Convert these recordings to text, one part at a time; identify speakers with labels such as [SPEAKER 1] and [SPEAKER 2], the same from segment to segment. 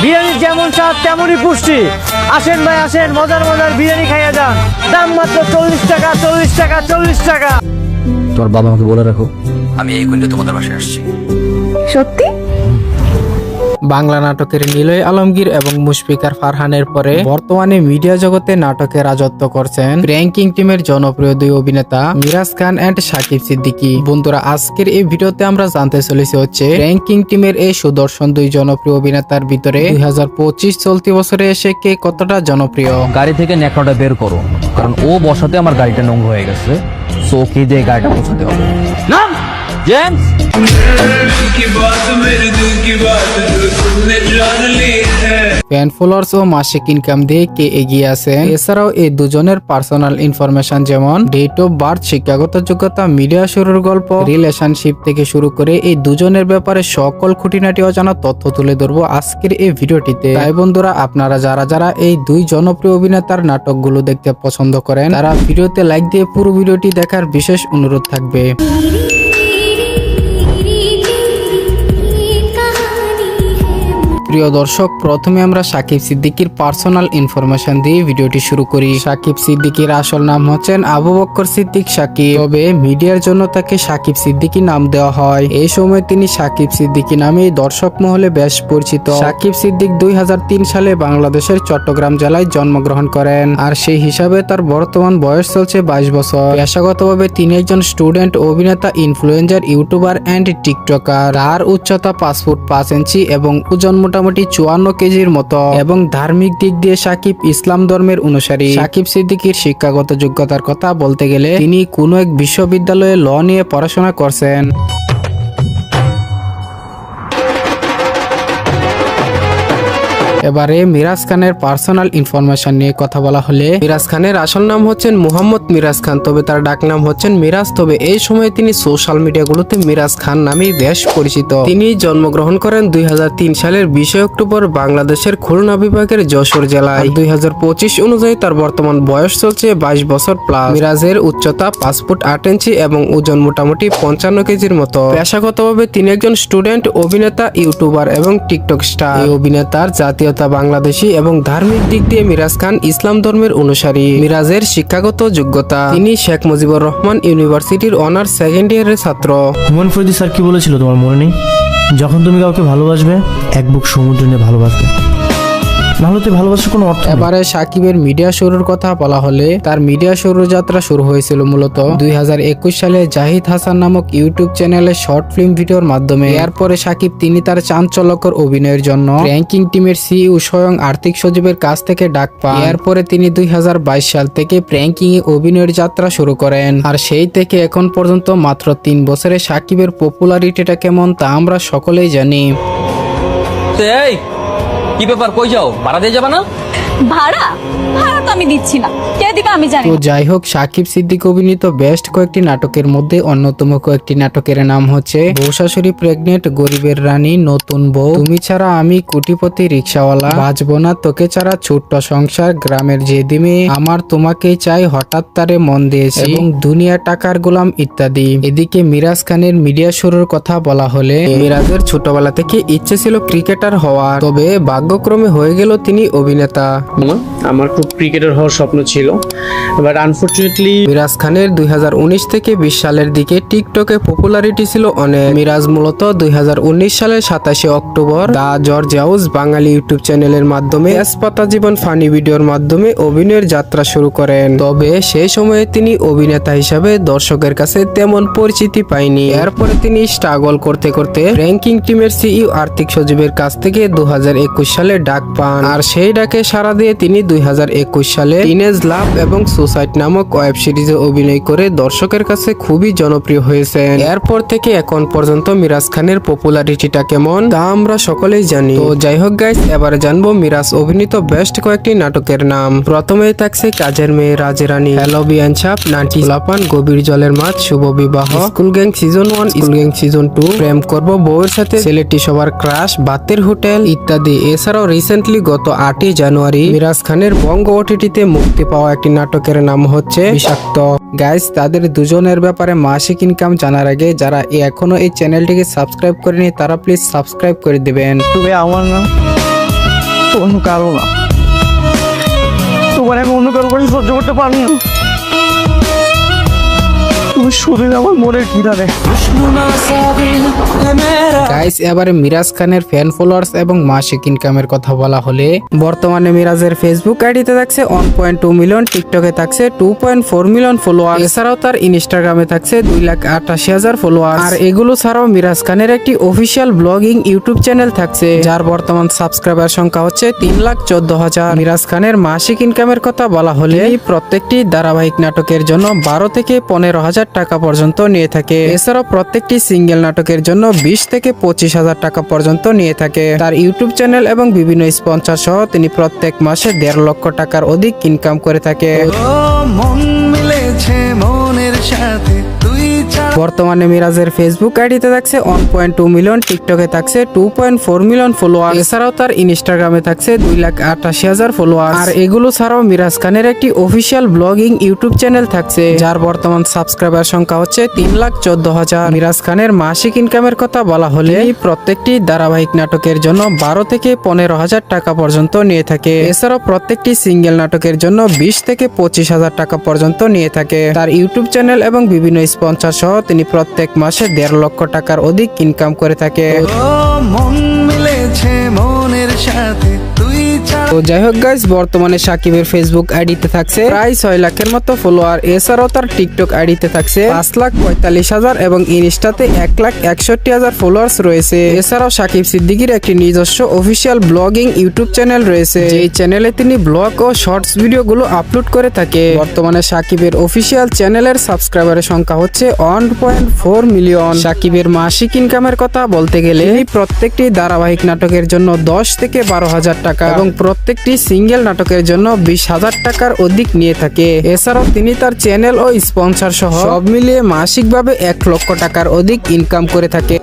[SPEAKER 1] বিরিয়ানি যেমন স্বাদ তেমনই পুষ্টি। আসেন ভাই আসেন, মজার মজার বিরিয়ানি খাইয়া যান। দাম মাত্র 40 টাকা, 40 টাকা, 40 টাকা।
[SPEAKER 2] তোমার বাবা আমাকে বলে রাখো আমি এই কুইন্টে তোমাদের বাসায় আসছি।
[SPEAKER 3] সত্যি?
[SPEAKER 4] বাংলা নাটকের নিলয় আলমগীর এবং মুশফিকার ফারহানের পরে বর্তমানে মিডিয়া জগতে নাটকে রাজত্ব করছেন র্যাঙ্কিং টিমের জনপ্রিয় দুই অভিনেতা মিরাজ খান এন্ড সাকিব সিদ্দিকী। বন্ধুরা, আজকের এই ভিডিওতে আমরা জানতে চলেছি হচ্ছে র্যাঙ্কিং টিমের এই সুদর্শন দুই জনপ্রিয় অভিনেতার ভিতরে 2025 চলতি বছরে এসে কে কতটা জনপ্রিয়।
[SPEAKER 2] গাড়ি থেকে ন্যাকড়াটা বের করো, কারণ ও বসাতে আমার গাড়িটা নোংর হয়ে গেছে। সো ওকে দিয়ে গাড়িটা পৌঁছাতে হবে। নাম জেমস।
[SPEAKER 4] ফ্যান ফলোয়ার্স ও মাসিক ইনকাম দিয়ে কে এগিয়ে আছে। এছাড়াও এই দুজনের পার্সোনাল ইনফরমেশন যেমন ডেট অফ বার্থ, শিক্ষাগত যোগ্যতা, মিডিয়া শুরুর গল্প, রিলেশনশিপ থেকে শুরু করে এই দুজনের ব্যাপারে সকল খুঁটিনাটি অজানা তথ্য তুলে ধরবো আজকের এই ভিডিওটিতে। তাই বন্ধুরা, আপনারা যারা যারা এই দুই জনপ্রিয় অভিনেতার নাটকগুলো দেখতে পছন্দ করেন তারা ভিডিওতে লাইক দিয়ে পুরো ভিডিওটি দেখার বিশেষ অনুরোধ থাকবে। প্রিয় দর্শক, প্রথমে আমরা সাকিব সিদ্দিকীর পার্সোনাল ইনফরমেশন দিয়ে ভিডিওটি শুরু করি। সাকিব সিদ্দিকীর আসল নাম হচ্ছেন আবু বকর সিদ্দিক সাকিব, তবে মিডিয়ার জন্য তাকে সাকিব সিদ্দিকী নাম দেওয়া হয়। এই সময় তিনি সাকিব সিদ্দিকী নামে দর্শক মহলে বেশ পরিচিত। সাকিব সিদ্দিক 2003 সালে বাংলাদেশের চট্টগ্রাম জেলায় জন্মগ্রহণ করেন, আর সেই হিসাবে তার বর্তমান বয়স চলছে 22 বছর। পেশাগতভাবে তিনি একজন স্টুডেন্ট, অভিনেতা, ইনফ্লুয়েন্সার, ইউটিউবার এন্ড টিকটকার। তার উচ্চতা 5 ফুট 5 ইঞ্চি এবং ওজন মোটামুটি 54 কেজির মতো, এবং ধার্মিক দিক দিয়ে সাকিব ইসলাম ধর্মের অনুসারী। সাকিব সিদ্দিকীর শিক্ষাগত যোগ্যতার কথা বলতে গেলে তিনি কোনো এক বিশ্ববিদ্যালয়ে ল নিয়ে পড়াশোনা করছেন। এবারে মিরাজ খানের পার্সোনাল ইনফরমেশন নিয়ে কথা বলা হলে মিরাজ খানের আসল নাম হচ্ছেন মোহাম্মদ মিরাজ খান, তবে তার ডাক নাম হচ্ছেন মিরাজ। তবে এই সময় তিনি সোশ্যাল মিডিয়াগুলোতে মিরাজ খান নামেই বেশ পরিচিত। তিনি জন্মগ্রহণ করেন 2003 সালের 20 অক্টোবর বাংলাদেশের খুলনা বিভাগের যশোর জেলায়। 2025 অনুযায়ী তার বর্তমান বয়স চলছে 22 বছর প্লাস। মিরাজের উচ্চতা 5 ফুট 8 ইঞ্চি এবং ওজন মোটামুটি 55 কেজির মতো। পেশাগতভাবে তিনি একজন স্টুডেন্ট, অভিনেতা, ইউটিউবার এবং টিকটক স্টার। এই অভিনেতার জাতীয়তা বাংলাদেশী এবং ধার্মিক দিক দিয়ে মিরাজ খান ইসলাম ধর্মের অনুসারী। মিরাজের শিক্ষাগত যোগ্যতা, তিনি শেখ মুজিবুর রহমান ইউনিভার্সিটির অনার্স সেকেন্ড ইয়ারের ছাত্র।
[SPEAKER 5] হুমায়ুন ফরিদি স্যার কি বলেছিল তোমার মনে নেই? যখন তুমি কাউকে ভালোবাসবে এক বুক সমুদ্র নিয়ে ভালোবাসবে, নাহলে তো ভালোবাসার কোনো অর্থ নেই।
[SPEAKER 4] এবারে সাকিবের মিডিয়া শুরুর কথা বলা হলে তার মিডিয়া শুরুর যাত্রা শুরু হয়েছিল মূলত 2021 সালে জাহিদ হাসান নামক ইউটিউব চ্যানেলে শর্ট ফিল্ম ভিডিওর মাধ্যমে। এরপরে সাকিব তিনি তার চাঞ্চল্যকর অভিনয়ের জন্য র্যাঙ্কিং টিমের সিইও স্বয়ং আর্থিক সচিবের কাছ থেকে ডাক পান। এরপরে তিনি 2022 সাল থেকে প্র্যাঙ্কিং এ অভিনয়ের যাত্রা শুরু করেন, আর সেই থেকে এখন পর্যন্ত মাত্র 3 বছরে সাকিবের পপুলারিটিটা কেমন তা আমরা সকলেই জানি।
[SPEAKER 2] এই কি ব্যাপার, কই যাও? ভাড়া দিয়ে যাবে না?
[SPEAKER 3] ভাড়া ভাড়া তো আমি দিচ্ছি না, কে দিবে আমি জানি
[SPEAKER 4] তো
[SPEAKER 3] না।
[SPEAKER 4] যাই হোক, সাকিব সিদ্দিক অভিনীত বেস্ট কয়েকটি নাটকের মধ্যে অন্যতম কয়েকটি নাটকের নাম হচ্ছে বউ শাশুড়ি প্রেগনেন্ট, গরিবের রানী, নতুন বউ, তুমি ছাড়া আমি, কোটিপতি রিক্সাওয়ালা, বাঁচবো না তোকে ছাড়া, ছোট্ট সংসার, গ্রামের জেদিমে, আমার তোমাকেই চাই, হঠাৎ তারে মন দিয়েছি এবং দুনিয়া টাকার গোলাম ইত্যাদি। এদিকে মিরাজ খানের মিডিয়া শুরুর কথা বলা হলে মিরাজের ছোটবেলা থেকে ইচ্ছে ছিল ক্রিকেটার হওয়ার, তবে ভাগ্যক্রমে হয়ে গেল তিনি অভিনেতা।
[SPEAKER 6] আমার খুব ক্রিকেটার হওয়ার স্বপ্ন ছিল, বাট আনফরচুনেটলি
[SPEAKER 4] মিরাজ খানের 2019 থেকে 20 সালের দিকে টিকটকে পপুলারিটি ছিল অনেক। মিরাজ মূলত 2019 সালের 27 অক্টোবর দা জর্জ হাউস বাঙালি ইউটিউব চ্যানেলের মাধ্যমে এসপাতা জীবন ফানি ভিডিওর মাধ্যমে অভিনয়ের যাত্রা শুরু করেন। তবে সেই সময়ে তিনি অভিনেতা হিসাবে দর্শকের কাছে তেমন পরিচিতি পায়নি। এরপরে তিনি স্ট্রাগল করতে করতে র্যাঙ্কিং টিমের সিইও আর্থিক সচিবের কাছ থেকে 2021 সালে ডাক পান, আর সেই ডাকে সাড়া দিয়ে তিনি 2021 সালে টিনেজ লাভ এবং সুসাইড নামক ওয়েব সিরিজে অভিনয় করে দর্শকের কাছে খুবই জনপ্রিয় হয়েছেন। এরপর থেকে এখন পর্যন্ত মিরাজ খানের পপুলারিটিটা কেমন তা আমরা সকলেই জানি। তো যাই হোক গাইস, এবারে জানবো মিরাজ অভিনীত বেস্ট কয়েকটি নাটকের নাম। প্রথমেই থাকছে কাজের মেয়ে, রাজরানী, হ্যালো বিয়ানছাপ, নাটি লাপান, গভীর জলের মাছ, শুভ বিবাহ, school gang season 1, school gang season 2, প্রেম করব বউয়ের সাথে, ছেলেটি সবার ক্রাশ, বাতের হোটেল ইত্যাদি। এছাড়াও রিসেন্টলি গত 8ই জানুয়ারি মিরাজ খানের বঙ্গ ওটিটিতে মুক্তি পাওয়া একটি নাটকের নাম হচ্ছে বিষাক্ত। গাইস, তাদের দুজনের ব্যাপারে মাসিক ইনকাম জানার আগে যারা এখনো এই চ্যানেলটিকে সাবস্ক্রাইব করেনি তারা প্লিজ সাবস্ক্রাইব করে দিবেন।
[SPEAKER 1] তবে আমার নাম অন্য কারো না, তোমার আমি অন্য কারো কাছে সহ্য করতে পারি না। তুমি শুধুই আমার মনের কিনারে।
[SPEAKER 4] গাইস, এবারে মিরাজ খানের ফ্যান ফলোয়ার্স এবং মাসিক ইনকামের কথা বলা হলে বর্তমানে মিরাজের ফেসবুক আইডিতে থাকছে 1.2 মিলিয়ন, টিকটকে থাকছে 2.4 মিলিয়ন ফলোয়ার, এছাড়াও তার ইনস্টাগ্রামে থাকছে 2,88,000 ফলোয়ার। আর এগুলো ছাড়াও মিরাজ খানের একটি অফিসিয়াল ব্লগিং ইউটিউব চ্যানেল থাকছে, যার বর্তমান সাবস্ক্রাইবার সংখ্যা হচ্ছে 3,14,000। মিরাজ খানের মাসিক ইনকামের কথা বলা হলে এই প্রত্যেকটি ধারাবাহিক নাটকের জন্য 12 থেকে 15,000 টাকা পর্যন্ত নিয়ে থাকে। এছাড়াও প্রত্যেকটি সিঙ্গেল নাটকের জন্য 20 থেকে 25,000 টাকা পর্যন্ত নিয়ে থাকে। তার ইউটিউব চ্যানেল এবং বিভিন্ন স্পন্সর সহ তিনি প্রত্যেক মাসে 1.5 লক্ষ টাকার অধিক ইনকাম করে থাকে। বর্তমানে মিরাজের ফেসবুক আইডিতে থাকছে 1.2 মিলিয়ন, টিকটকে থাকছে 2.4 মিলিয়ন ফলোয়ার, এছাড়াও তার ইনস্টাগ্রামে থাকছে 2,88,000 ফলোয়ার। আর এগুলো ছাড়াও মিরাজ খানের একটি অফিসিয়াল ব্লগিং ইউটিউব চ্যানেল থাকছে, যার বর্তমান সাবস্ক্রাইবার সংখ্যা হচ্ছে 3,14,000। মিরাজ খানের মাসিক ইনকামের কথা বলা হলে এই প্রত্যেকটি ধারাবাহিক নাটকের জন্য 12 থেকে 15,000 টাকা পর্যন্ত নিয়ে থাকে। এছাড়াও প্রত্যেকটি সিঙ্গেল নাটকের জন্য 20 থেকে 25,000 টাকা পর্যন্ত নিয়ে থাকে। তার ইউটিউব চ্যানেল এবং বিভিন্ন স্পন্সর সহ তিনি প্রত্যেক মাসে 1.5 লক্ষ টাকার অধিক ইনকাম করে থাকে। তো যাই হোক গাইস, বর্তমানে সাকিবের ফেসবুক আইডিতে থাকছে প্রায় 6 লাখের মতো ফলোয়ার, এছাড়াও তার টিকটক আইডিতে থাকছে 5,45,000 এবং ইনস্টাতে 1,61,000 ফলোয়ার্স রয়েছে। এছাড়াও সাকিব সিদ্দিকীর একটি নিজস্ব অফিসিয়াল ব্লগিং ইউটিউব চ্যানেল রয়েছে, এই চ্যানেলে তিনি ব্লগ ও শর্টস ভিডিওগুলো আপলোড করে থাকে। বর্তমানে সাকিবের অফিসিয়াল চ্যানেলের সাবস্ক্রাইবারের সংখ্যা হচ্ছে 1.4 মিলিয়ন। সাকিবের মাসিক ইনকামের কথা বলতে গেলে তিনি প্রত্যেকটি ধারাবাহিক নাটকের জন্য 10 থেকে 12,000 টাকা এবং প্রত্যেকটি সিঙ্গেল নাটকের জন্য 20,000 টাকার অধিক নিয়ে থাকে। এছাড়াও তিনি তার চ্যানেল ও স্পন্সর সহ সব মিলিয়ে মাসিকভাবে 1 লক্ষ টাকার অধিক ইনকাম করে থাকে।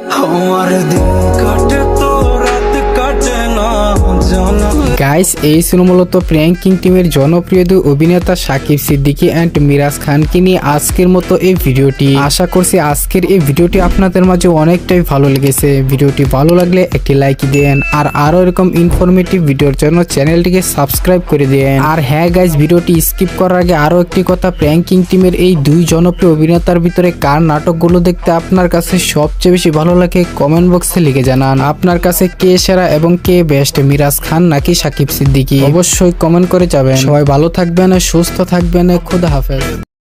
[SPEAKER 4] গাইস, এই ছিল মূলত প্র্যাঙ্কিং টিমের জনপ্রিয় দুই অভিনেতা সাকিব সিদ্দিকী এন্ড মিরাজ খানকে নিয়ে আজকের মতো এই ভিডিওটি। আশা করছি আজকের এই ভিডিওটি আপনাদের মাঝে অনেকটাই ভালো লেগেছে। ভিডিওটি ভালো লাগলে একটি লাইক দেন, আর আরো এরকম ইনফরমেটিভ ভিডিওর জন্য চ্যানেলটিকে সাবস্ক্রাইব করে দেন। আর হ্যাঁ গাইস, ভিডিওটি স্কিপ করার আগে আরো একটি কথা, প্র্যাঙ্কিং টিমের এই দুই জনপ্রিয় অভিনেতার ভিতরে কার নাটকগুলো দেখতে আপনার কাছে সবচেয়ে বেশি ভালো লাগে কমেন্ট বক্সে লিখে জানান। আপনার কাছে কে সেরা এবং কে বেস্ট, মিরাজ খান নাকি সাকিব সিদ্দিকী? অবশ্যই কমেন্ট করে যাবেন। সবাই ভালো থাকবেন, সুস্থ থাকবেন, খোদা হাফেজ।